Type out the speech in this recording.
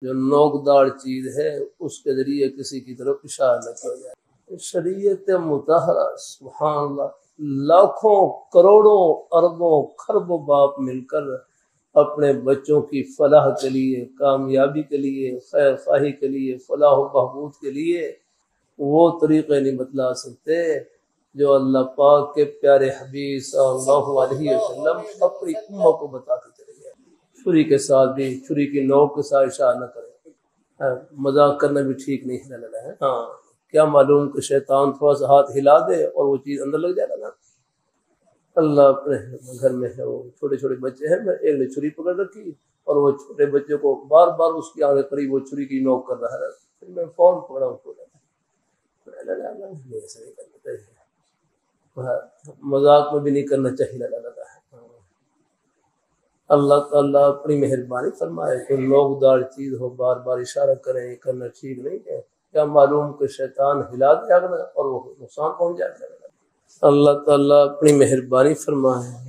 جو نوکدار چیز ہے اس کے ذریعے کسی کی طرف اشارہ نہ کیا جائے۔ شریعت مطہرہ سبحان اللہ، لاکھوں کروڑوں اربوں خربوں باپ مل کر اپنے بچوں کی فلاح کے لیے، کامیابی کے لیے، خیر خواہی کے لیے، فلاح و بہبود کے لیے وہ طریقے نہیں بتلا سکتے جو اللہ پاک کے پیارے حبیب صلی اللہ علیہ وسلم اپنی امت کو بتاتے چلے گئے۔ چھری کے ساتھ بھی، چھری کی نوک کے ساتھ اشارہ نہ کریں، مذاق کرنا بھی ٹھیک نہیں ہے۔ ہاں، کیا معلوم کہ شیطان تھوڑا سا ہاتھ ہلا دے اور وہ چیز اندر لگ جائے گا۔ اللہ اپنے گھر میں ہے، وہ چھوٹے چھوٹے بچے ہیں، میں ایک نے چھری پکڑ رکھی اور وہ چھوٹے بچے کو بار بار اس کی آنکھ قریب وہ چھری کی نوک کر رہا ہے، پھر میں فون پکڑا اس کو، ایسا نہیں کرنا چاہیے، مذاق میں بھی نہیں کرنا چاہیے۔ اللہ تعالیٰ اپنی مہربانی فرمائے کہ نوکدار چیز ہو بار بار اشارہ کریں، یہ کرنا ٹھیک نہیں ہے، کیا معلوم کہ شیطان ہلا دے گا اور وہ نقصان پہنچ جائے گا۔ اللہ تعالیٰ اپنی مہربانی فرمائے۔